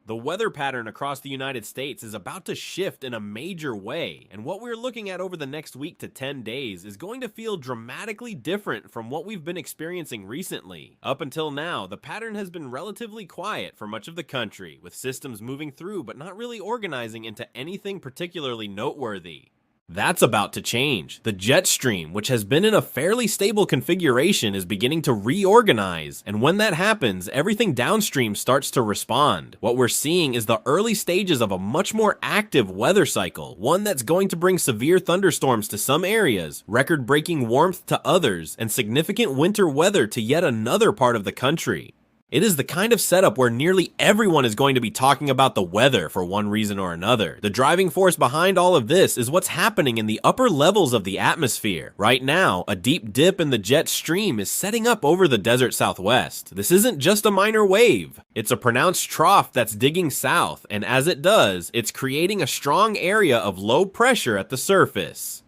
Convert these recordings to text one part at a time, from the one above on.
The weather pattern across the United States is about to shift in a major way, and what we're looking at over the next week to 10 days is going to feel dramatically different from what we've been experiencing recently. Up until now, the pattern has been relatively quiet for much of the country, with systems moving through but not really organizing into anything particularly noteworthy. That's about to change. The jet stream, which has been in a fairly stable configuration, is beginning to reorganize, and when that happens, everything downstream starts to respond. What we're seeing is the early stages of a much more active weather cycle, one that's going to bring severe thunderstorms to some areas, record-breaking warmth to others, and significant winter weather to yet another part of the country. It is the kind of setup where nearly everyone is going to be talking about the weather for one reason or another. The driving force behind all of this is what's happening in the upper levels of the atmosphere. Right now, a deep dip in the jet stream is setting up over the desert southwest. This isn't just a minor wave. It's a pronounced trough that's digging south, and as it does, it's creating a strong area of low pressure at the surface.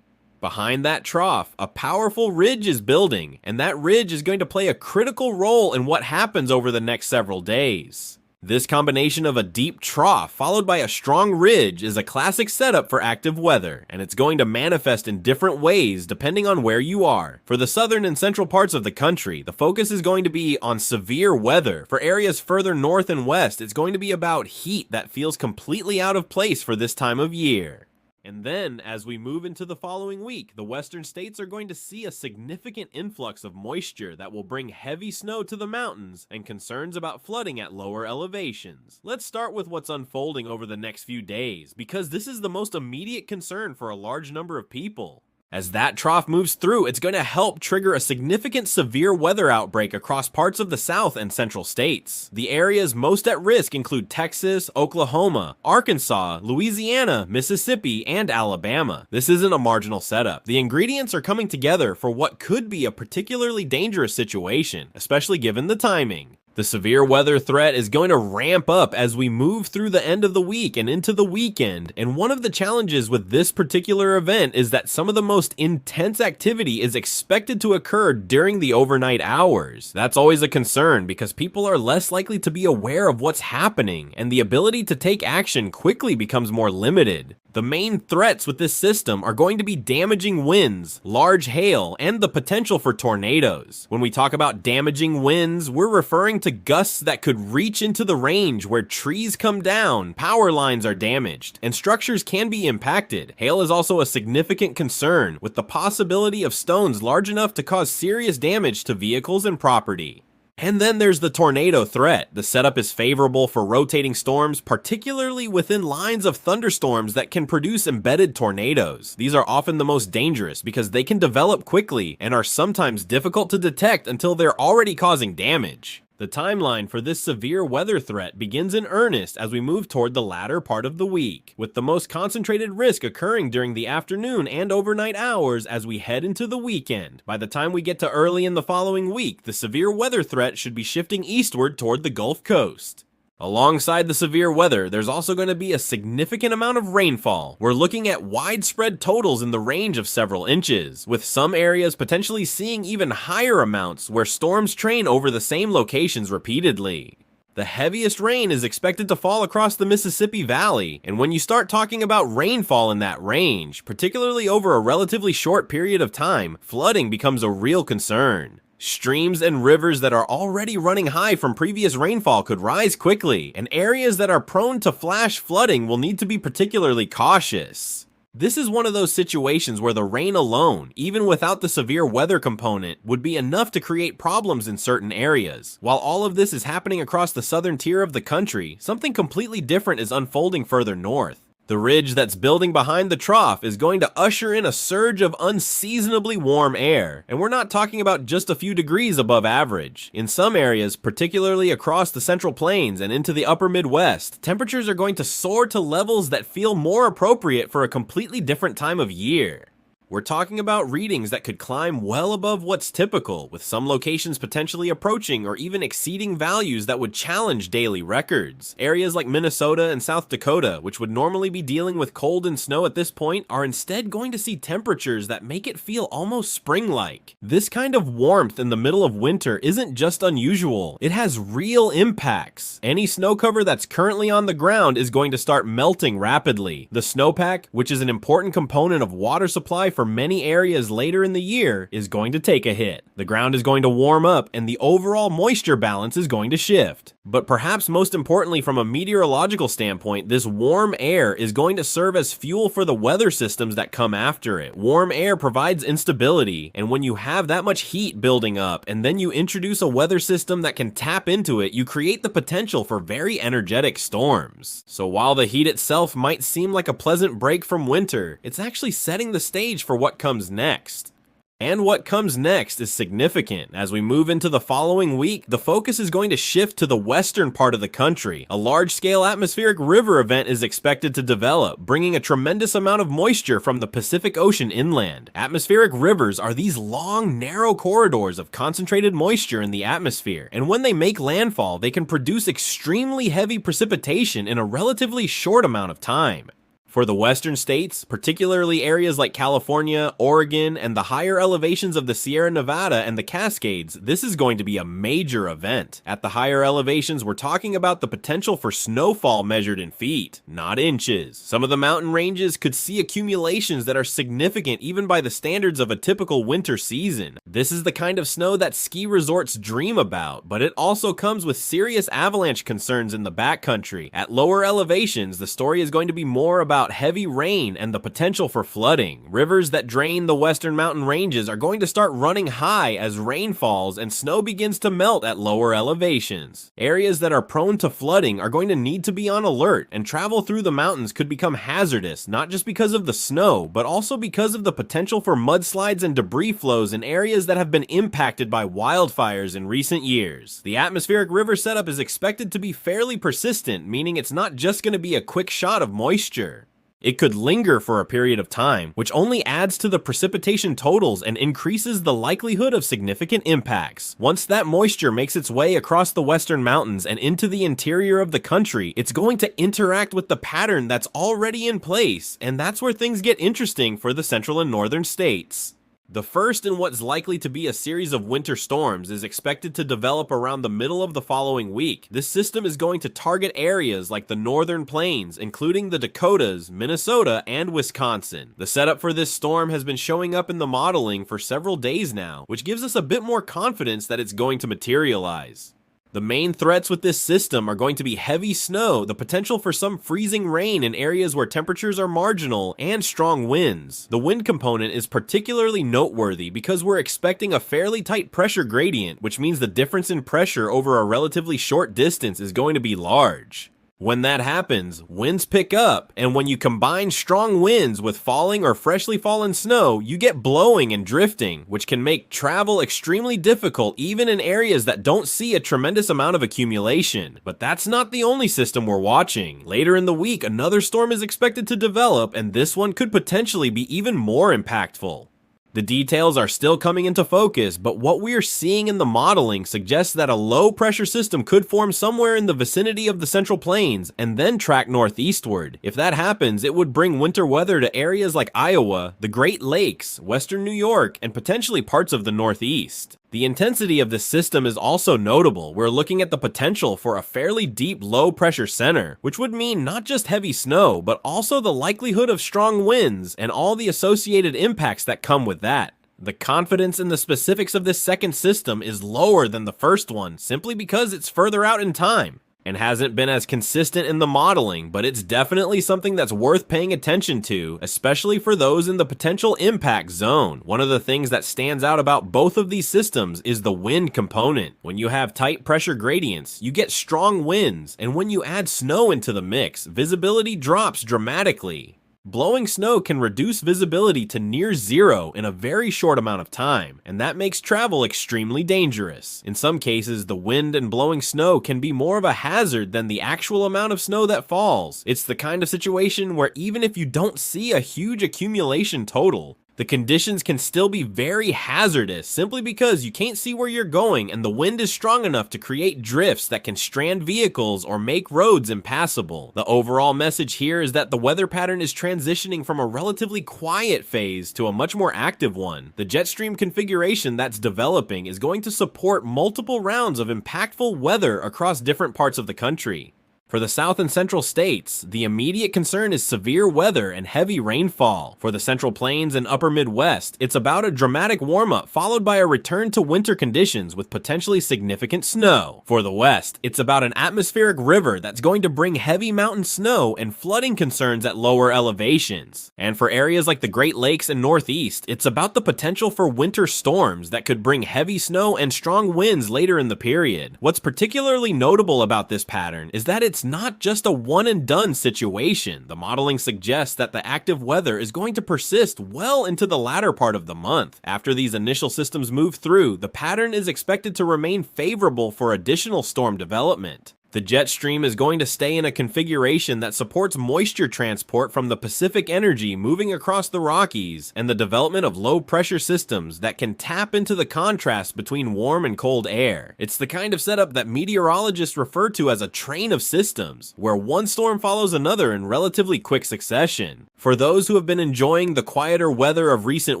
Behind that trough, a powerful ridge is building, and that ridge is going to play a critical role in what happens over the next several days. This combination of a deep trough followed by a strong ridge is a classic setup for active weather, and it's going to manifest in different ways depending on where you are. For the southern and central parts of the country, the focus is going to be on severe weather. For areas further north and west, it's going to be about heat that feels completely out of place for this time of year. And then, as we move into the following week, the western states are going to see a significant influx of moisture that will bring heavy snow to the mountains and concerns about flooding at lower elevations. Let's start with what's unfolding over the next few days, because this is the most immediate concern for a large number of people. As that trough moves through, it's going to help trigger a significant severe weather outbreak across parts of the south and central states. The areas most at risk include Texas, Oklahoma, Arkansas, Louisiana, Mississippi, and Alabama. This isn't a marginal setup. The ingredients are coming together for what could be a particularly dangerous situation, especially given the timing. The severe weather threat is going to ramp up as we move through the end of the week and into the weekend, and one of the challenges with this particular event is that some of the most intense activity is expected to occur during the overnight hours. That's always a concern because people are less likely to be aware of what's happening, and the ability to take action quickly becomes more limited. The main threats with this system are going to be damaging winds, large hail, and the potential for tornadoes. When we talk about damaging winds, we're referring to gusts that could reach into the range where trees come down, power lines are damaged, and structures can be impacted. Hail is also a significant concern, with the possibility of stones large enough to cause serious damage to vehicles and property. And then there's the tornado threat. The setup is favorable for rotating storms, particularly within lines of thunderstorms that can produce embedded tornadoes. These are often the most dangerous because they can develop quickly and are sometimes difficult to detect until they're already causing damage. The timeline for this severe weather threat begins in earnest as we move toward the latter part of the week, with the most concentrated risk occurring during the afternoon and overnight hours as we head into the weekend. By the time we get to early in the following week, the severe weather threat should be shifting eastward toward the Gulf Coast. Alongside the severe weather, there's also going to be a significant amount of rainfall. We're looking at widespread totals in the range of several inches, with some areas potentially seeing even higher amounts where storms train over the same locations repeatedly. The heaviest rain is expected to fall across the Mississippi Valley, and when you start talking about rainfall in that range, particularly over a relatively short period of time, flooding becomes a real concern. Streams and rivers that are already running high from previous rainfall could rise quickly, and areas that are prone to flash flooding will need to be particularly cautious. This is one of those situations where the rain alone, even without the severe weather component, would be enough to create problems in certain areas. While all of this is happening across the southern tier of the country, something completely different is unfolding further north. The ridge that's building behind the trough is going to usher in a surge of unseasonably warm air, and we're not talking about just a few degrees above average. In some areas, particularly across the Central Plains and into the upper Midwest, temperatures are going to soar to levels that feel more appropriate for a completely different time of year. We're talking about readings that could climb well above what's typical, with some locations potentially approaching or even exceeding values that would challenge daily records. Areas like Minnesota and South Dakota, which would normally be dealing with cold and snow at this point, are instead going to see temperatures that make it feel almost spring-like. This kind of warmth in the middle of winter isn't just unusual, it has real impacts. Any snow cover that's currently on the ground is going to start melting rapidly. The snowpack, which is an important component of water supply for many areas later in the year, is going to take a hit. The ground is going to warm up and the overall moisture balance is going to shift. But perhaps most importantly from a meteorological standpoint, this warm air is going to serve as fuel for the weather systems that come after it. Warm air provides instability, and when you have that much heat building up and then you introduce a weather system that can tap into it, you create the potential for very energetic storms. So while the heat itself might seem like a pleasant break from winter, it's actually setting the stage for what comes next. And what comes next is significant. As we move into the following week, the focus is going to shift to the western part of the country. A large-scale atmospheric river event is expected to develop, bringing a tremendous amount of moisture from the Pacific Ocean inland. Atmospheric rivers are these long, narrow corridors of concentrated moisture in the atmosphere, and when they make landfall, they can produce extremely heavy precipitation in a relatively short amount of time. For the western states, particularly areas like California, Oregon, and the higher elevations of the Sierra Nevada and the Cascades, this is going to be a major event. At the higher elevations, we're talking about the potential for snowfall measured in feet, not inches. Some of the mountain ranges could see accumulations that are significant even by the standards of a typical winter season. This is the kind of snow that ski resorts dream about, but it also comes with serious avalanche concerns in the backcountry. At lower elevations, the story is going to be more about heavy rain and the potential for flooding. Rivers that drain the western mountain ranges are going to start running high as rain falls and snow begins to melt at lower elevations. Areas that are prone to flooding are going to need to be on alert, and travel through the mountains could become hazardous, not just because of the snow, but also because of the potential for mudslides and debris flows in areas that have been impacted by wildfires in recent years. The atmospheric river setup is expected to be fairly persistent, meaning it's not just going to be a quick shot of moisture. It could linger for a period of time, which only adds to the precipitation totals and increases the likelihood of significant impacts. Once that moisture makes its way across the western mountains and into the interior of the country, it's going to interact with the pattern that's already in place, and that's where things get interesting for the central and northern states. The first in what's likely to be a series of winter storms is expected to develop around the middle of the following week. This system is going to target areas like the northern plains, including the Dakotas, Minnesota, and Wisconsin. The setup for this storm has been showing up in the modeling for several days now, which gives us a bit more confidence that it's going to materialize. The main threats with this system are going to be heavy snow, the potential for some freezing rain in areas where temperatures are marginal, and strong winds. The wind component is particularly noteworthy because we're expecting a fairly tight pressure gradient, which means the difference in pressure over a relatively short distance is going to be large. When that happens, winds pick up, and when you combine strong winds with falling or freshly fallen snow, you get blowing and drifting, which can make travel extremely difficult even in areas that don't see a tremendous amount of accumulation. But that's not the only system we're watching. Later in the week, another storm is expected to develop, and this one could potentially be even more impactful. The details are still coming into focus, but what we are seeing in the modeling suggests that a low-pressure system could form somewhere in the vicinity of the Central Plains and then track northeastward. If that happens, it would bring winter weather to areas like Iowa, the Great Lakes, western New York, and potentially parts of the Northeast. The intensity of this system is also notable. We're looking at the potential for a fairly deep low-pressure center, which would mean not just heavy snow, but also the likelihood of strong winds and all the associated impacts that come with that. The confidence in the specifics of this second system is lower than the first one, simply because it's further out in time and hasn't been as consistent in the modeling, but it's definitely something that's worth paying attention to, especially for those in the potential impact zone. One of the things that stands out about both of these systems is the wind component. When you have tight pressure gradients, you get strong winds, and when you add snow into the mix, visibility drops dramatically. Blowing snow can reduce visibility to near zero in a very short amount of time, and that makes travel extremely dangerous. In some cases, the wind and blowing snow can be more of a hazard than the actual amount of snow that falls. It's the kind of situation where even if you don't see a huge accumulation total, The conditions can still be very hazardous simply because you can't see where you're going and the wind is strong enough to create drifts that can strand vehicles or make roads impassable. The overall message here is that the weather pattern is transitioning from a relatively quiet phase to a much more active one. The jet stream configuration that's developing is going to support multiple rounds of impactful weather across different parts of the country. For the south and central states, the immediate concern is severe weather and heavy rainfall. For the central plains and upper Midwest, it's about a dramatic warm-up followed by a return to winter conditions with potentially significant snow. For the west, it's about an atmospheric river that's going to bring heavy mountain snow and flooding concerns at lower elevations. And for areas like the Great Lakes and Northeast, it's about the potential for winter storms that could bring heavy snow and strong winds later in the period. What's particularly notable about this pattern is that it's not just a one and done situation. The modeling suggests that the active weather is going to persist well into the latter part of the month. After these initial systems move through, the pattern is expected to remain favorable for additional storm development. The jet stream is going to stay in a configuration that supports moisture transport from the Pacific energy moving across the Rockies and the development of low pressure systems that can tap into the contrast between warm and cold air. It's the kind of setup that meteorologists refer to as a train of systems, where one storm follows another in relatively quick succession. For those who have been enjoying the quieter weather of recent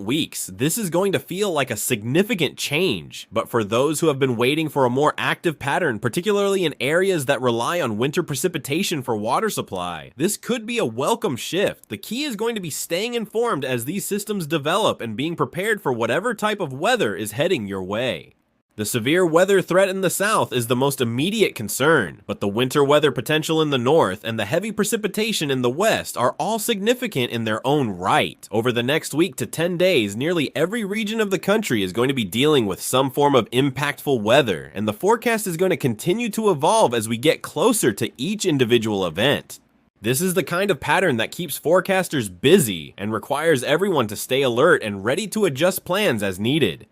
weeks, this is going to feel like a significant change. But for those who have been waiting for a more active pattern, particularly in areas that rely on winter precipitation for water supply, this could be a welcome shift. The key is going to be staying informed as these systems develop and being prepared for whatever type of weather is heading your way. The severe weather threat in the south is the most immediate concern, but the winter weather potential in the north and the heavy precipitation in the west are all significant in their own right. Over the next week to 10 days, nearly every region of the country is going to be dealing with some form of impactful weather, and the forecast is going to continue to evolve as we get closer to each individual event. This is the kind of pattern that keeps forecasters busy and requires everyone to stay alert and ready to adjust plans as needed.